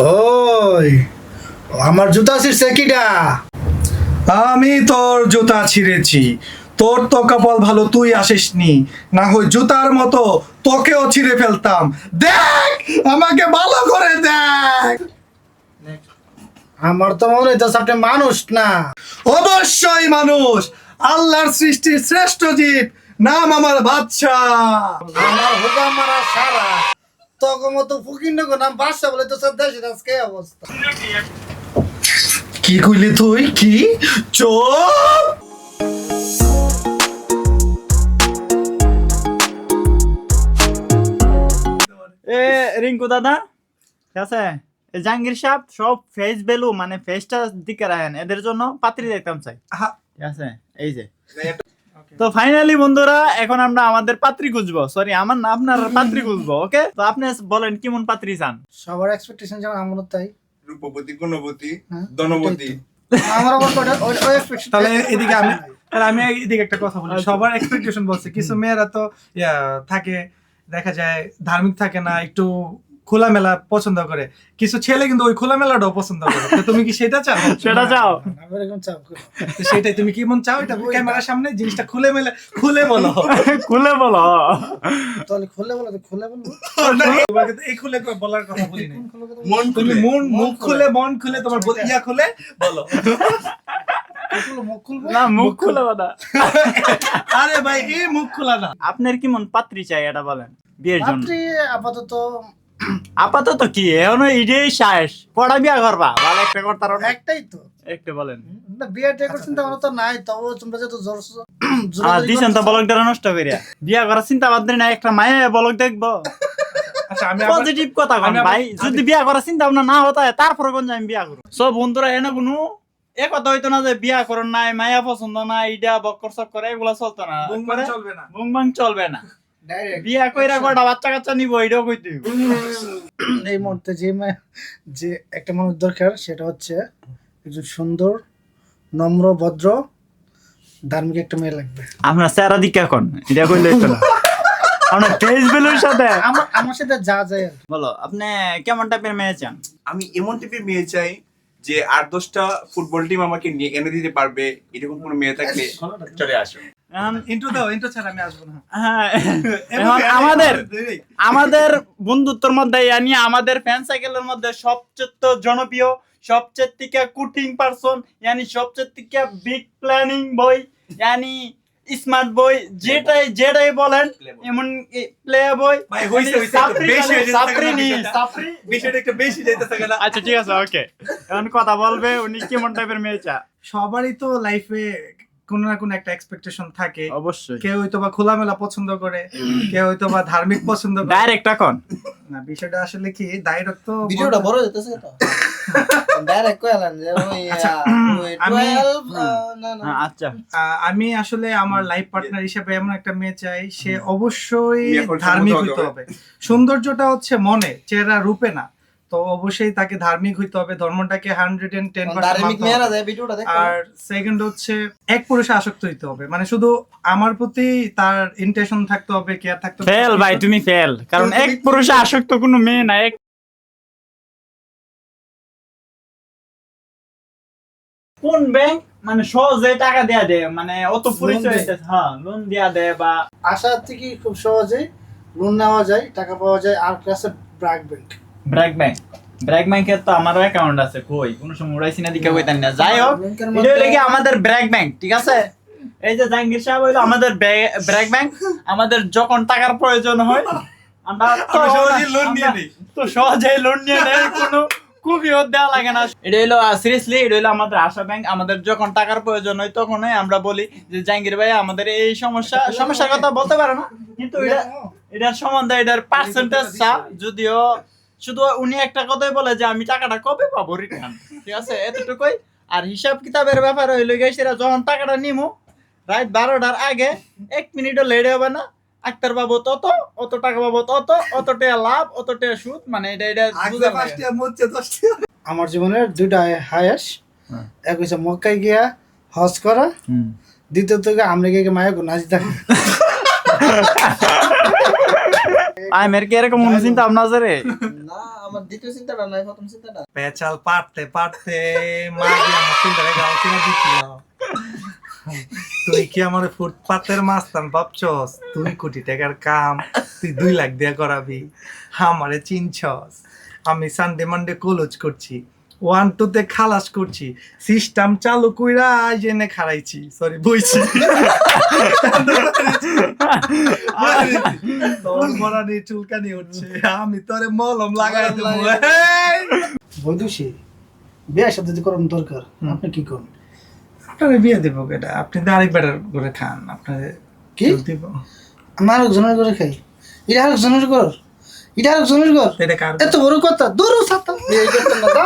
ওই আমার জুতা ছিঁড়ছে কিডা? আমি তোর জুতা ছিঁড়েছি। তোর তো কপাল ভালো, তুই আসিসনি, না হয় জুতার মতো তোকেও ছিঁড়ে ফেলতাম। দেখ, আমাকে ভালো করে দেখ। আমার তো মনে হইতেছে আপনি মানুষ না। অবশ্যই মানুষ, আল্লাহর সৃষ্টির শ্রেষ্ঠ জীব, নাম আমার বাদশা। আমার হুদা মারা সারা তখন মতো ফুকির নাম বাসা বলে তো সব দেশের আজকে এই অবস্থা। কি কইলি তুই? কি চোপ! এ রিঙ্কু দাদা, ঠিক আছে? এই জাহাঙ্গীর সাহেব সব ফেস ভ্যালু মানে ফেসটা দিকে রাখেন, এদের জন্য পাত্রী দেখতাম চাই। আহা, ঠিক আছে, এই যে। তো ফাইনালি বন্ধুরা, এখন আমরা আমাদের পাত্রী খুঁজবো। সরি, আমার না, আপনার পাত্রী খুঁজবো। ওকে, তো আপনি বলেন কেমন পাত্রী চান? সবার এক্সপেকটেশন যেমন আমারও তাই। রূপবতী, গুণবতী, হ্যাঁ, ধনবতী। আমার আবার ওই expectation তাহলে এদিকে আমি এদিকে একটা কথা বলি। সবার এক্সপেকটেশন বলছে, কিছু মেয়েরা তো থাকে, দেখা যায় ধার্মিক থাকে না, একটু খোলামেলা পছন্দ করে। কিছু ছেলে কিন্তু ওই খোলামেলাটাও পছন্দ করে। তো তুমি কি সেটা চাও? সেটা চাও? আমার এরকম চাপ করে। তো সেটাই, তুমি কি মন চাও? এটা ক্যামেরার সামনে জিনিসটা খুলে বলো। খুলে বলো। তাহলে খুলে বলো তো, খুলে বলবো। তোমাকে তো এই খুলে বলার কথা বলি না। খুলে কথা মন তুমি খুলে। মুখ খুলে, মন খুলে, তোমার ইয়া খুলে বলো। বলবো, মুখ খুলবো। না, মুখ খুলে বলা। আরে ভাই, এই মুখ খোলা না। আপনার কেমন পাত্রী চাই এটা বলেন বিয়ের জন্য? পাত্রী আপাতত আপাতত কি এখনো ইডেই শেষ, কটা বিয়া করবা? ভালো একটা করতার না, একটাই তো। একটু বলেন। না, বিয়ে টেকর চিন্তা ভাবনা তো নাই, তবে তোমরা যেহেতু দিছেন তো বলকটা নষ্ট করিয়া। বিয়া করার চিন্তা ভাবনা নাই, একটা মায়া বলক দেখবো। আচ্ছা, আমি পজিটিভ কথা কন ভাই। যদি বিয়া করার চিন্তা ভাবনা না হতো তারপরে কোন আমি বিয়া করব। সব বন্ধুরা এনে কোনো এ কথা হইতো না যে বিয়া করুন নাই, মায়া পছন্দ না, ইডা বক্কর চক্কর এগুলা চলতো না। চলবে না। বুংবাং চলবে না। ডাইরেক্ট বিয়া কইরা কয়টা বাচ্চা কাচ্চা নিব এটাও কইতে হইব। এই মুহূর্তে যে একটা মানুষ দরকার, সেটা হচ্ছে একজন সুন্দর, নম্র, ভদ্র, ধার্মিক একটা মেয়ে লাগবে। আপনার চেহারা দিকে এখন এটা কইলে হইতো না। আপনার ফেস ভ্যালুর সাথে আমার সাথে যা যায় আর কি। বলো, আপনি কেমন টাইপের মেয়ে চান? আমি এমন টাইপের মেয়ে চাই যে 8-10টা ফুটবল টিম আমাকে নিয়ে এনে দিতে পারবে। এরকম কোনো মেয়ে থাকলে চলে আসো। ইন্ট্রো ছাড়া আমি আসবো না। হ্যাঁ, এখন আমাদের বন্ধুত্বের মধ্যে ইয়ানি আমাদের ফ্যান সাইকেলের মধ্যে সবচেয়ে জনপ্রিয়, সবচেয়ে থেকে কুটিং পারসন, ইয়ানি সবচেয়ে বিগ প্ল্যানিং বয়, ইয়ানি স্মার্ট বয়, যেটাই বলেন, এমন প্লে বয়। ভাই, হইছে, বিষয়টা একটু বেশি যাইতেছে কেন? আচ্ছা ঠিক আছে, ওকে। এখন কথা বলবে উনি কেমন টাইপের মেয়ে চা। সবারই তো লাইফে কোনো না কোনো একটা এক্সপেকটেশন থাকে। অবশ্যই কেউ হয়তো বা খোলামেলা পছন্দ করে, কেউ হয়তো বা ধার্মিক পছন্দ করে। ডাইরেক্ট এখন না, বিষয়টা আসলে কি, ডাইরেক্ট তো ভিডিওটা বড় হইতেছে তো। ডাইরেক্ট কইলাম যে ওই আচ্ছা, 12 না না। আচ্ছা আমি আসলে আমার লাইফ পার্টনার হিসেবে এমন একটা মেয়ে চাই, সে অবশ্যই বিয়ে করতে ধার্মিক হতে হইতে হবে। হবে। সৌন্দর্যটা হচ্ছে মনে, চেহারা রূপে না। তো অবশ্যই তাকে ধার্মিক হইতে হবে, ধর্মটাকে 110% ধার্মিক মানতে মেয়েরা হবে। যায় ভিডিওটা দেখো। আর সেকেন্ড হচ্ছে এক পুরুষে আসক্ত হইতে হবে, মানে শুধু আমার প্রতি তার ইন্টেনশন থাকতে হবে, কেয়ার থাকতে হবে। ফেল ভাই, তুমি ফেল। কারণ এক পুরুষে আসক্ত কোনো মেয়ে না। কোন ব্যাংক মানে সহজে টাকা দেয়া দেয়, মানে অত পরিচয় দেয়। হ্যাঁ লোন দেয়া দেয় বা আশা থেকে খুব সহজেই লোন নেওয়া যায়, টাকা পাওয়া যায়। আর ক্লাসে ব্র্যাক ব্যাংক। ব্র্যাক ব্যাংকের তো আমারও অ্যাকাউন্ট আছে, কই কোনো সময় উড়াইছি না দিকে কইতাম না। যাই হোক, ব্যাংকের এটা মধ্যে হলো কি আমাদের ব্র্যাক ব্যাংক, ঠিক আছে? এই যে জাহাঙ্গীর সাহেব হইলো আমাদের ব্র্যাক ব্যাংক। আমাদের যখন টাকার প্রয়োজন হয় আমরা সহজেই লোন নিয়ে নিই। তো সহজেই লোন নিয়ে নেই, কোনো খুবই দেওয়া লাগে না। এটা হলো সিরিয়াসলি, এটা হলো আমাদের আশা ব্যাংক। আমাদের যখন টাকার প্রয়োজন হয় তখনই আমরা বলি যে জাহাঙ্গীর ভাই আমাদের এই সমস্যার কথা বলতে পারে না, কিন্তু এটার সম্বন্ধে এটার পার্সেন্টেজ চা, যদিও শুধু উনি একটা কথাই বলে যে আমি টাকাটা কবে পাবো রিটার্ন, ঠিক আছে, এতটুকুই। আর হিসাব কিতাবের ব্যাপার হইলো গেছে, যখন টাকাটা নিমু রাত 12টার আগে 1 মিনিটও লেট হবে না। আক্তার বাবু অত টাকা পাবো, অত টাকা লাভ, অত টাকা সুদ, মানে এটা বুঝা লাগে। আমার জীবনের দুইটা হায়াস। এক হচ্ছে মক্কায় গিয়া হজ করা, দ্বিতীয়ত আমেরিকা গিয়ে মায়া নাচ দেখা। আমের কি এরকম মনে চিন্তা ভাবনা আছে রে? না আমার দ্বিতীয় চিন্তাটা নাই, প্রথম চিন্তাটা। পেঁচাল পারতে পারতে মা দিয়ে আমার চুলটারে গাল কিনা দিছিল। তুই কি আমার ফুটপাতের মাস্তান ভাবছস? 2 কোটি টাকার কাম তুই 2 লাখ দিয়ে করাবি? আমারে চিনছস? আমি সানডে মানডে কলেজ করছি, 1-2 তে খালাস করছি, সিস্টেম চালু কইরা জেনে খারাইছি, সরি বইছি। তোর মরানি চুলকানি হচ্ছে, আমি তোরে মলম লাগাই দেবো। বৈদুষী বিয়ে সাথে যদি করার দরকার, আপনি কি করুন? আপনারে বিয়ে দেবো কেটা? আপনি তো আরেক বেটার করে খান, আপনারে কি দিব। আমি আরেকজনের করে খাই, এটা আরেকজনের ঘর, এটা আরেকজনের ঘর, এটা কার? এত বড় কথা, দূর সাথে বিয়ে করতেন না তা?